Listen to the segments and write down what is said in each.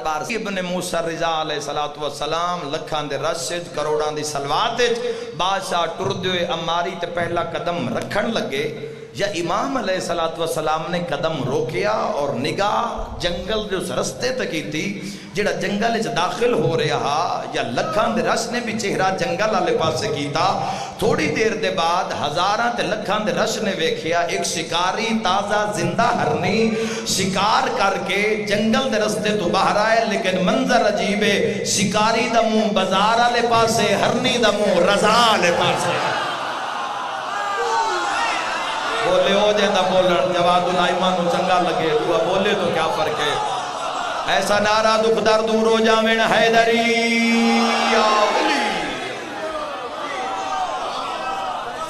دربار ابن موسیٰ رضا علیہ السلام لکھان دے رسج کروڑان دی سلوات بادشاہ ٹردوے اماری تے پہلا قدم رکھن لگے یا امام علیہ السلام نے قدم روکیا اور نگاہ جنگل جو اس رستے تکی تھی جڑا جنگل اچ داخل ہو رہا یا لکھان دے رش نے بھی چہرہ جنگل والے پاسے کیتا تھوڑی دیر دے بعد ہزاراں تے لکھان دے رش نے ویکھیا ایک شکاری تازہ زندہ ہرنی شکار کر کے جنگل دے رستے تو باہر آئے لیکن منظر عجیب ہے شکاری دا منہ بازار والے پاسے ہرنی دا منہ رضا والے پاسے بولے ہو جائے دا بولن جواد الائمانو چنگا لگے تو بولے تو کیا فرق ہے ایسا نعرہ دکھ در دور ہو جامن حیدری یا علی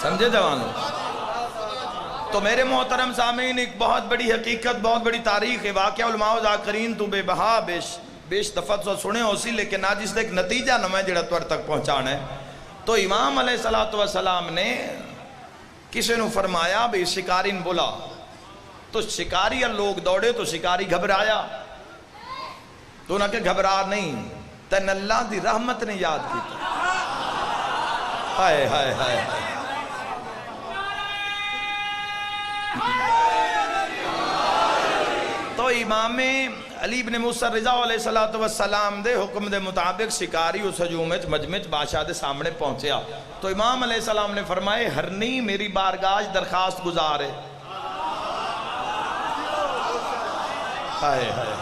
سمجھے جوانو تو میرے محترم سامعین ایک بہت بڑی حقیقت بہت بڑی تاریخ ہے واقعہ علماء و ذاکرین تو بے بہا بیش دفعہ تو سنے ہو سی لیکن آج اس ایک نتیجہ نمائے جڑا توڑ تک پہنچانا ہے تو امام علیہ السلام نے کسی نے فرمایا بھی شکارین بولا تو شکاری لوگ دوڑے تو شکاری گھبرایا تو انہاں کہ گھبرا نہیں تن اللہ دی رحمت نے یاد کی ہائے ہائے ہائے تو امام علی بن موسیٰ رضا علیہ السلام دے حکم دے مطابق شکاری اس ہجومت مجمع بادشاہ دے سامنے پہنچیا تو امام علیہ السلام نے فرمائے ہرنی میری بارگاہ درخواست گزارے ہائے ہائے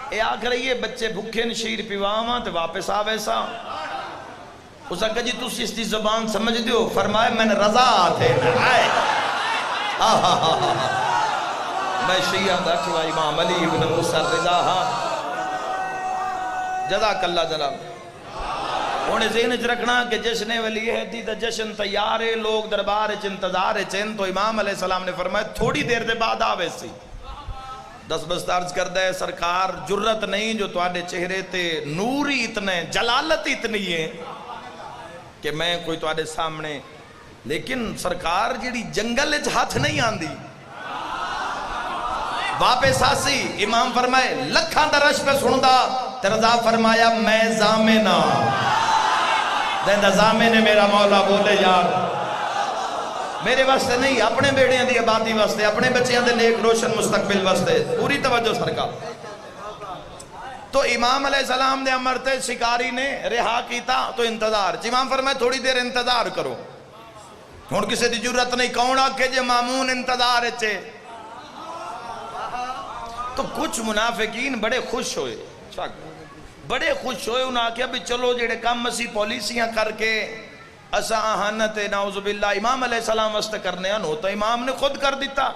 اے آکھ رہی ہے بچے بھکھے نشیر پیواما تے واپس آوے سا اس نے کہا جی تُس اس دی زبان سمجھ دیو فرمائے میں نے رضا تھے آئے میں شیعہ دکھوا امام علی بن موسیٰ رضا جزاک اللہ جناب انہیں ذہن اچھ رکھنا کہ جشن ولی ہے دا جشن تیارے لوگ دربار اچھ انتظار اچھن تو امام علیہ السلام نے فرمایا تھوڑی دیر دے بعد آوے سی دس بست عرض کر دے سرکار جرت نہیں جو تواڈے چہرے تے نوری اتنے جلالت اتنی ہے کہ میں کوئی تواڈے سامنے لیکن سرکار جیڑی جنگل اچھ ہاتھ نہیں آندی واپس آسی امام فرمائے لکھاں درش پہ سندا ترزا فرمایا میں زامنہ دیندہ زامن میرا مولا بولے یار میرے واسطے نہیں اپنے بیڑیاں دی آبادی واسطے اپنے بچیاں دے نیک روشن مستقبل واسطے پوری توجہ سرکار تو امام علیہ السلام نے امرتے شکاری نے رہا کیتا تو انتظار امام فرمائے تھوڑی دیر انتظار کرو ہون کسی دی جرت نہیں کونڑا کہ جے مامون انتظار اچھے تو کچھ منافقین بڑے خوش ہوئے بڑے خوش ہوئے انہاں کیا بھی چلو جڑے کام مسیح پولیسیاں کر کے اسا آہانت نعوذ باللہ امام علیہ السلام واسطے کرنے آن ہوتا امام نے خود کر دیتا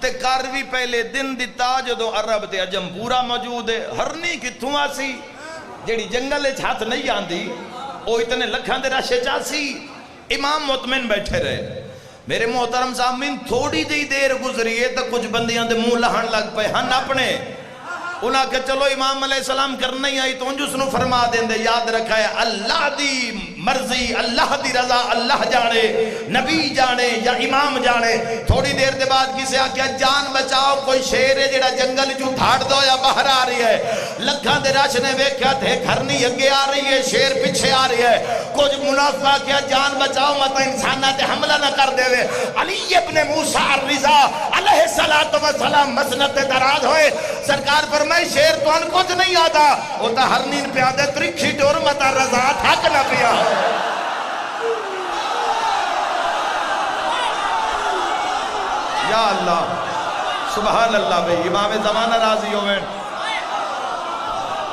تے کاروی پہلے دن دیتا جدو عرب تے عجم پورا موجود ہے ہرنی کتھوں آسی جڑی جنگل ہاتھ نہیں آندی او اتنے لکھاں دے راشے چاسی امام مطمئن بیٹھے رہے میرے محترم سامین تھوڑی دی دیر گزریے تو کچھ بندیاں دے منہ لہن لگ پے ہن اپنے انہاں کہ چلو امام علیہ السلام کرنا ہی آئی تو انجو سنو فرما دیں دے یاد رکھا ہے اللہ دی مرضی اللہ دی رضا اللہ جانے نبی جانے یا امام جانے تھوڑی دیر دے بعد کسے آکیا جان بچاؤ کوئی شیر ہے جڑا جنگل جو دھاڑ دو یا باہر آ رہی ہے لکھاں دے راش نے ویکھیا تھے گھرنی اگے آ رہی ہے شیر پیچھے آ رہی ہے کچھ منافقہ کیا جان بچاؤ مطلب انسانہ تے حملہ نہ کر دے وے علی ابن موسیٰ رضا علیہ السلام مسنت دراز ہوئے سرکار پر میں شیر تو ان کچھ نہیں آتا ہوتا ہر نین پیادے ترکھی ڈور متا رضا تھک نہ پیا یا اللہ سبحان اللہ بھئی امام زمانہ راضی ہوئے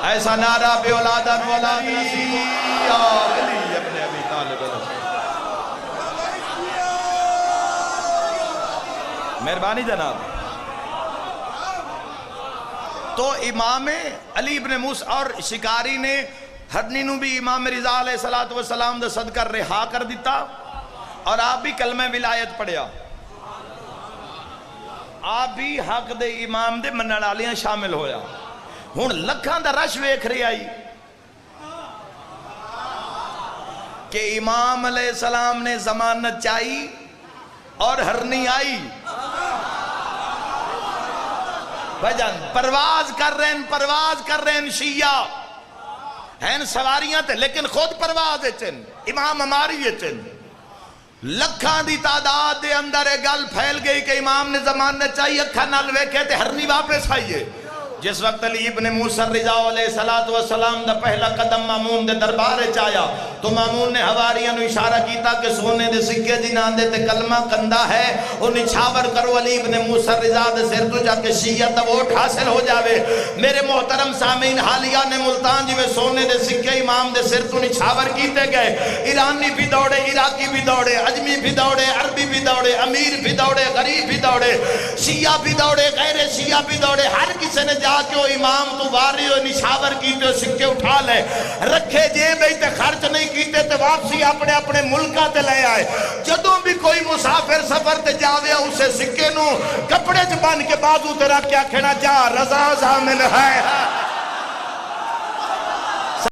ایسا نعرہ بے اولادن اولاد رسی یا علی ابن ابی طالب مہربانی جناب تو امام علی ابن موسیٰ اور شکاری نے ہرنی نو بھی امام رضا علیہ السلام دے صدقہ رہا کر دیتا اور آپ بھی کلمہ ولایت پڑھیا آپ بھی حق دے امام دے منڈالیاں شامل ہویا ہون لکھاں دا رش ویکھ رہی آئی کہ امام علیہ السلام نے ضمانت چاہی اور ہرنی آئی بھجن پرواز کر رہے ہیں شیعہ ہیں سواریاں تے لیکن خود پرواز چن امام ہماری چن لکھاں دی تعداد دے اندر ایک گل پھیل گئی کہ امام نے زمان نے چاہیے اکھا نال ویکھے تے ہرنی واپس آئیے جس وقت علی ابن موسیٰ الرضا علیہ السلام دا پہلا قدم مامون دے دربار چایا تو مامون نے حواریاں نو اشارہ کیتا کہ سونے دے سکے جنان دے تے کلمہ کندہ ہے انہیں چھاور کرو علی ابن موسیٰ الرضا دے سر تو جا کے شیعہ ووٹ حاصل ہو جاوے میرے محترم سامعین حالیہ نے ملتان جوے سونے دے سکے امام دے سر تو چھاور کیتے گئے ایرانی بھی دوڑے عراقی بھی دوڑے عجمی بھی دوڑے عربی بھی دوڑے امیر بھی دوڑے غریب بھی دوڑے شیعہ بھی دوڑے غیر شیعہ بھی دوڑے ہر کسی نے جا کہ وہ امام تو واری ہو نشاور کیتے سکے اٹھا لے رکھے جیب تے خرچ نہیں کیتے تے واپسی اپنے اپنے ملکہ تے لے آئے جدوں بھی کوئی مسافر سفر تے جاوے اسے سکے نو کپڑے چ بن کے بازو تے رکھ کے آکھنا جا رضا ضامن ہے